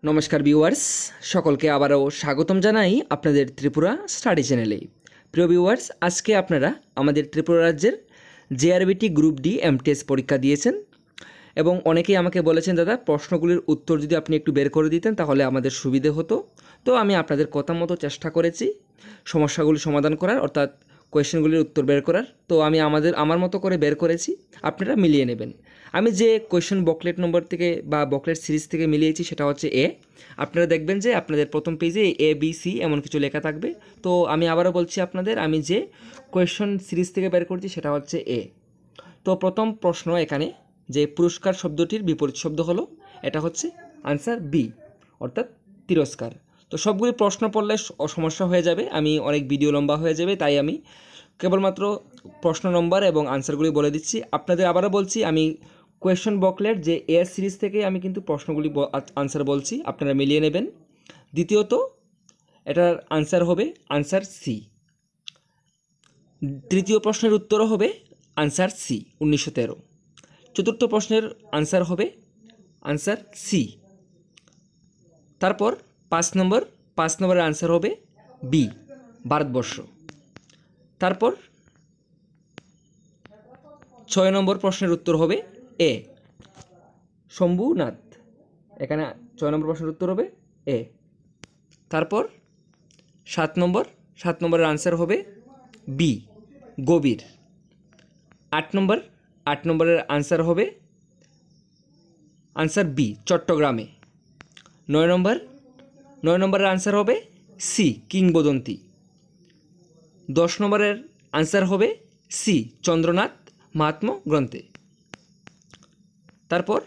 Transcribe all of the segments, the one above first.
নমস্কার ভিউয়ার্স, সকলকে আবারও স্বাগতম জানাই আপনাদের ত্রিপুরা স্টাডি চ্যানেলে। প্রিয় ভিউয়ার্স, আজকে আপনারা আমাদের ত্রিপুরা রাজ্যের জেআরবিটি গ্রুপ ডি এমটিএস পরীক্ষা দিয়েছেন এবং অনেকেই আমাকে বলেছেন, দাদা প্রশ্নগুলির উত্তর যদি আপনি একটু বের করে দিতেন তাহলে আমাদের সুবিধে হতো। তো আমি আপনাদের কথা মতো চেষ্টা করেছি সমস্যাগুলি সমাধান করার, অর্থাৎ কোয়েশ্চেনগুলির উত্তর বের করার। তো আমি আমার মতো করে বের করেছি, আপনারা মিলিয়ে নেবেন। আমি যে কোয়েশ্চেন বকলেট নম্বর থেকে বা বকলেট সিরিজ থেকে মিলিয়েছি সেটা হচ্ছে এ। আপনারা দেখবেন যে আপনাদের প্রথম পেজে এ বি সি এমন কিছু লেখা থাকবে। তো আমি আবারও বলছি আপনাদের, আমি যে কোয়েশ্চেন সিরিজ থেকে বের করছি সেটা হচ্ছে এ। তো প্রথম প্রশ্ন এখানে, যে পুরস্কার শব্দটির বিপরীত শব্দ হলো, এটা হচ্ছে আনসার বি, অর্থাৎ তিরস্কার। তো সবগুলি প্রশ্ন পড়লে সমস্যা হয়ে যাবে, আমি অনেক ভিডিও লম্বা হয়ে যাবে, তাই আমি কেবলমাত্র প্রশ্ন নম্বর এবং আনসারগুলি বলে দিচ্ছি। আপনাদের আবারও বলছি, আমি কোয়েশ্চন বকলেট যে এ সিরিজ থেকে আমি কিন্তু প্রশ্নগুলি আনসার বলছি, আপনারা মিলিয়ে নেবেন। দ্বিতীয়ত, এটার আনসার হবে আনসার সি। তৃতীয় প্রশ্নের উত্তরও হবে আনসার সি, 1913। চতুর্থ প্রশ্নের আনসার হবে আনসার সি। তারপর পাঁচ নম্বরের আনসার হবে বি, ভারতবর্ষ। তারপর 6 নম্বর প্রশ্নের উত্তর হবে এ, শম্ভুনাথ। এখানে 6 নম্বর প্রশ্নের উত্তর হবে এ। তারপর 7 নম্বরের আনসার হবে বি, গভীর। 8 নম্বরের আনসার হবে আনসার বি, চট্টগ্রামে। 9 নম্বরের আনসার হবে সি, কিংবদন্তি। 10 নম্বরের আনসার হবে সি, চন্দ্রনাথ মাহাত্ম্য গ্রন্থে। তারপর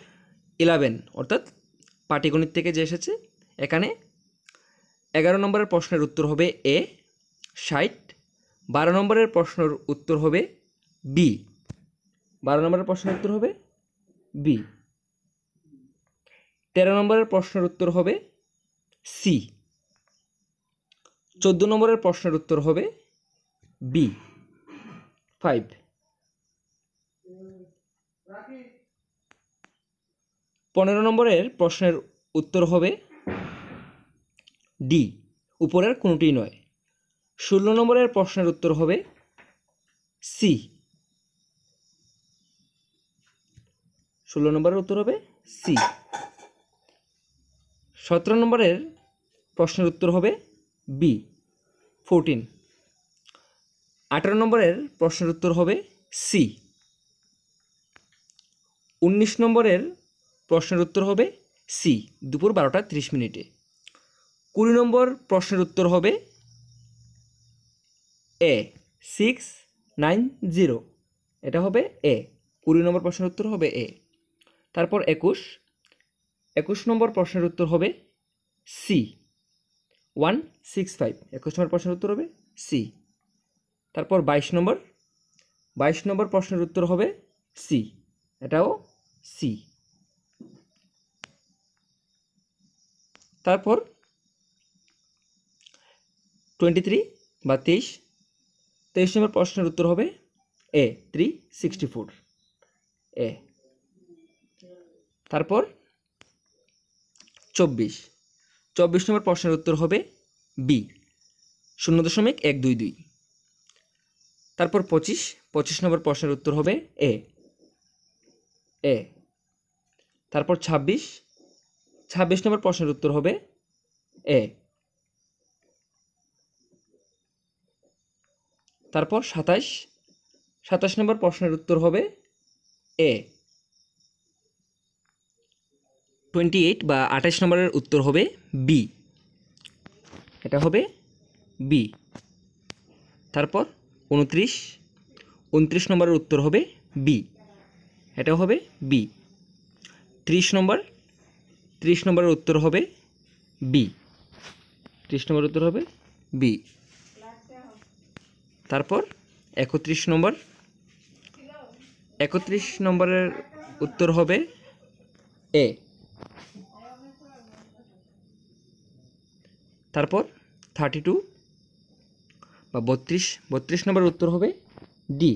11, অর্থাৎ পাটিগণিত থেকে যে এসেছে, এখানে 11 নম্বরের প্রশ্নের উত্তর হবে এ, 60। 12 নম্বরের প্রশ্নের উত্তর হবে বি, 12 নম্বরের প্রশ্নের উত্তর হবে বি। 13 নম্বরের প্রশ্নের উত্তর হবে সি। 14 নম্বরের প্রশ্নের উত্তর হবে বি, 5। 15 নম্বরের প্রশ্নের উত্তর হবে ডি, উপরের কোনোটি নয়। 16 নম্বরের প্রশ্নের উত্তর হবে সি, 16 নম্বরের উত্তর হবে সি। 17 নম্বরের প্রশ্নের উত্তর হবে বি, 14। 18 নম্বরের প্রশ্নের উত্তর হবে সি। 19 নম্বরের প্রশ্নের উত্তর হবে সি, দুপুর 12:30। 20 নম্বর প্রশ্নের উত্তর হবে এ, 690। এটা হবে এ, 20 নম্বর প্রশ্নের উত্তর হবে এ। তারপর 21 নম্বর প্রশ্নের উত্তর হবে সি, 165। 21 নম্বর প্রশ্নের উত্তর হবে সি। তারপর 22 নম্বর প্রশ্নের উত্তর হবে সি, এটাও সি। তারপর 23 বা 23 নম্বর প্রশ্নের উত্তর হবে এ, 364 এ। তারপর 24 নম্বর প্রশ্নের উত্তর হবে বি, 0.122। তারপর 25 নম্বর প্রশ্নের উত্তর হবে এ। তারপর 26 নম্বর প্রশ্নের উত্তর হবে এ। তারপর 27 নম্বর প্রশ্নের উত্তর হবে এ। 28 বা 28 নম্বরের উত্তর হবে বি, এটা হবে বি। তারপর 29 নম্বরের উত্তর হবে বি, এটা হবে বি। 30 নম্বরের উত্তর হবে বি, 30 নম্বরের উত্তর হবে বি। তারপর 31 নম্বরের উত্তর হবে এ। তারপর 32 বা 32 নম্বরের উত্তর হবে D,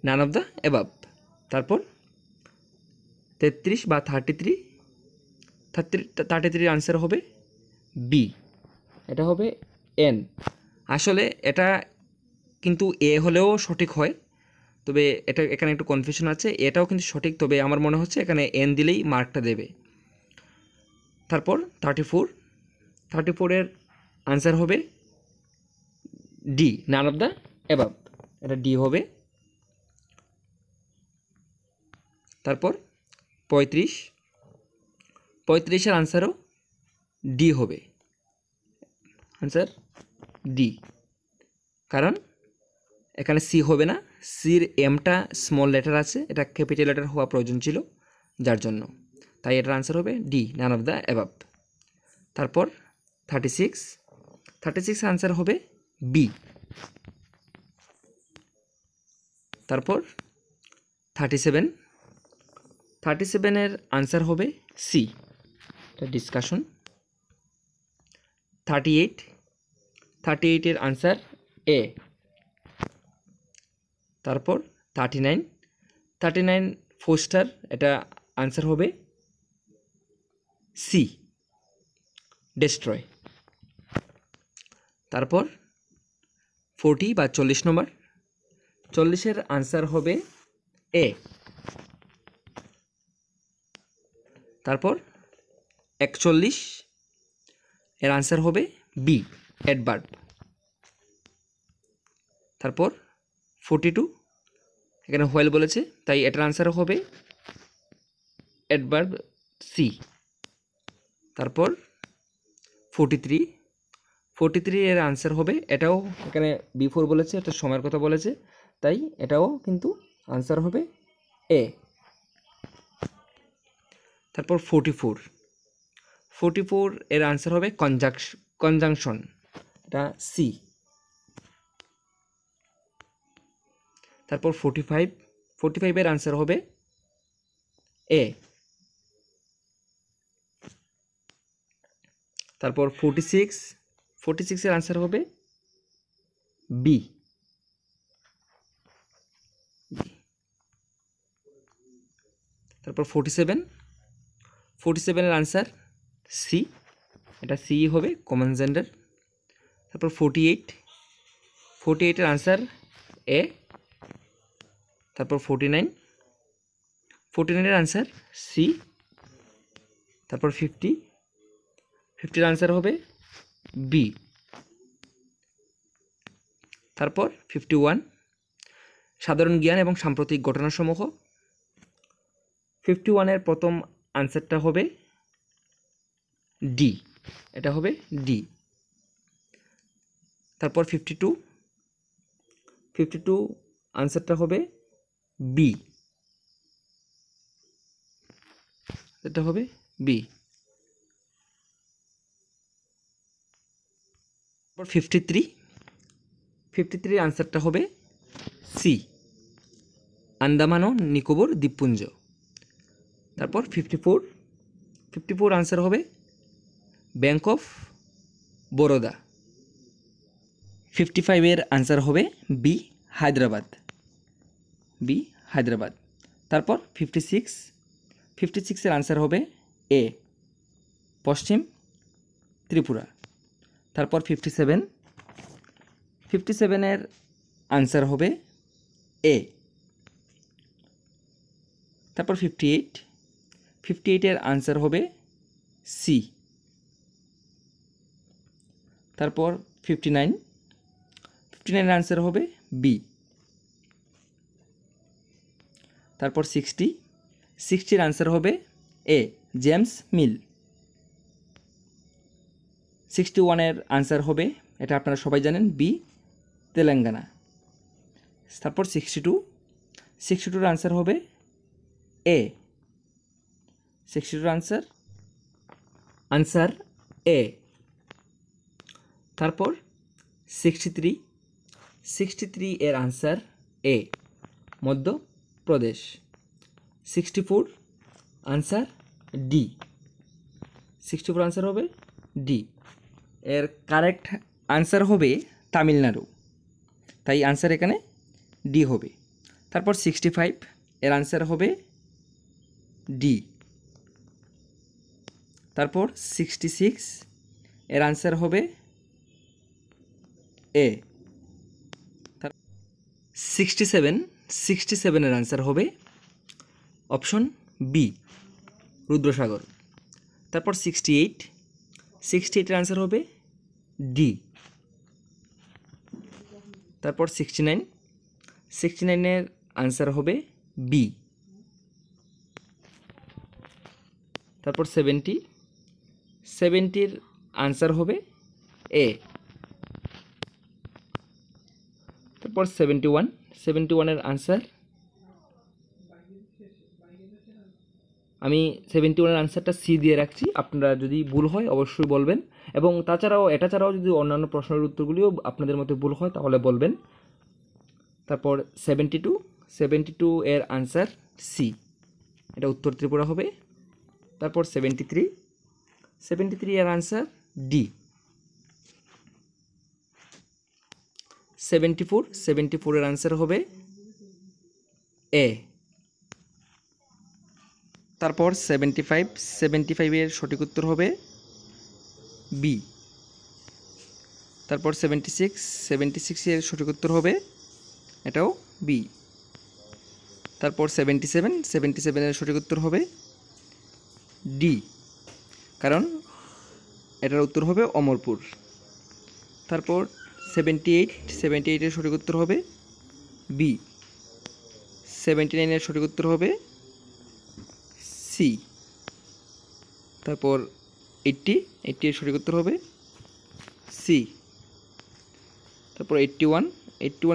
none of the above. তারপর 33 বা 33 33 আনসার হবে বি, এটা হবে এন। আসলে এটা কিন্তু এ হলেও সঠিক হয়, তবে এটা এখানে একটু কনফিউশন আছে, এটাও কিন্তু সঠিক, তবে আমার মনে হচ্ছে এখানে এন দিলেই মার্কটা দেবে। তারপর 34 এর আনসার হবে D, none of the above, এটা ডি হবে। তারপর 35 এর আনসারও ডি হবে, আনসার ডি, কারণ এখানে সি হবে না, সির এমটা স্মল লেটার আছে, এটা ক্যাপিটাল লেটার হওয়া প্রয়োজন ছিল যার জন্য, তাই এটার আনসার হবে D, none of the above. তারপর 36 আনসার হবে বি। তারপর 37 এর আনসার হবে সি, এটা ডিসকাশন। 38 এর আনসার এ। তারপর 39 4 স্টার, এটা আনসার হবে সি, ডেস্ট্রয়। তারপর 40 বা 40 নম্বর, 40-এর আনসার হবে এ। তারপর 41 এর আনসার হবে বি, অ্যাডভার্ব। তারপর 42, এখানে হোয়েল বলেছে, তাই এটার আনসার হবে অ্যাডভার্ব সি। তারপর 43 এর আনসার হবে, এটাও এখানে বিফোর বলেছে, এটা সময়ের কথা বলেছে, তাই এটাও কিন্তু আনসার হবে এ। তারপর 44 এর আনসার হবে কনজাংশন, এটা সি। তারপর 45 এর আনসার হবে এ। তারপর 46 এর আনসার হবে বি। তারপর 47 এর আনসার সি, এটা সি হবে, কমন জেন্ডার। তারপর 48 এর আনসার এ। তারপর 49 এর আনসার সি। তারপর 50 এর আনসার হবে বি। তারপর 51 সাধারণ জ্ঞান এবং সাম্প্রতিক ঘটনাসমূহ। 51-এর প্রথম আনসারটা হবে ডি, এটা হবে ডি। তারপর 52 আনসারটা হবে বি, এটা হবে বি। তারপর 53 আনসারটা হবে সি, আন্দামান ও নিকোবর দ্বীপপুঞ্জ। তারপর 54 আনসার হবে ব্যাংক অফ বরোদা। 55-এর আনসার হবে বি, হায়দ্রাবাদ। তারপর 56-এর আনসার হবে এ, পশ্চিম ত্রিপুরা। তারপর 57-এর আনসার হবে এ। তারপর 58-এর আনসার হবে সি। তারপর 59-এর আনসার হবে বি। তারপর 60-এর আনসার হবে এ, জেমস মিল। 61-এর আনসার হবে, এটা আপনারা সবাই জানেন, বি, তেলেঙ্গানা। তারপর 62-এর আনসার হবে এ। 62-এর আনসার এ। তারপর 63-এর আনসার এ, মধ্যপ্রদেশ। 64 answer D. 64 আনসার হবে ডি। এর কারেক্ট আনসার হবে তামিলনাড়ু, তাই আনসার এখানে ডি হবে। তারপর 65 এর আনসার হবে ডি। তারপর 66 এর আনসার হবে এ। 67 এর আনসার হবে অপশন বি রুদ্রসাগর। তারপর 68 এর আনসার হবে ডি। তারপর 69 এর আনসার হবে বি। তারপর 70 আনসার হবে এ। তারপর 71 এর আনসার আমি 71 এর আনসারটা সি দিয়ে রাখছি, আপনারা যদি ভুল হয় অবশ্যই বলবেন, এবং এটা ছাড়াও যদি অন্যান্য প্রশ্নের উত্তরগুলিও আপনাদের মধ্যে ভুল হয় তাহলে বলবেন। তারপর 72 এর আনসার সি, এটা উত্তর ত্রিপুরা হবে। তারপর 73 এর আনসার ডি। 74 এর আনসার হবে এ। তারপর 75 এর সঠিক উত্তর হবে বি। তারপর 76 এর সঠিক উত্তর হবে এটাও বি। তারপর 77 এর সঠিক উত্তর হবে ডি, কারণ এটার উত্তর হবে অমরপুর। তারপর 78 এর সঠিক উত্তর হবে বি। 79 এর সঠিক উত্তর হবে সি। তারপর 80 এর সঠিক উত্তর হবে সি। তারপর 81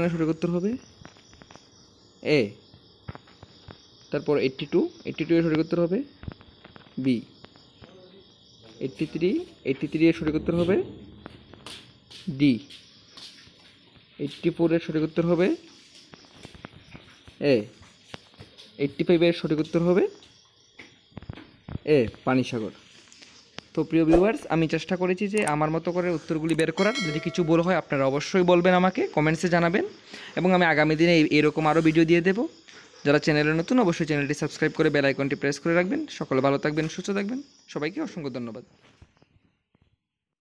এর সঠিক উত্তর হবে এ। তারপর 82 এর সঠিক উত্তর হবে বি। 83 এর সঠিক উত্তর হবে ডি। 84 এর সঠিক উত্তর হবে এ। 85 এর সঠিক উত্তর হবে এ পানিসাগর। তো প্রিয় ভিউয়ার্স, আমি চেষ্টা করেছি যে আমার মতো করে উত্তরগুলি বের করার। যদি কিছু ভুল হয় আপনারা অবশ্যই বলবেন, আমাকে কমেন্টসে জানাবেন, এবং আমি আগামী দিনে এরকম আরও ভিডিও দিয়ে দেবো। যারা চ্যানেলে নতুন অবশ্যই চ্যানেলটি সাবস্ক্রাইব করে বেল আইকনটি প্রেস করে রাখবেন। সকলে ভালো থাকবেন, সুস্থ থাকবেন, সবাইকে অসংখ্য ধন্যবাদ।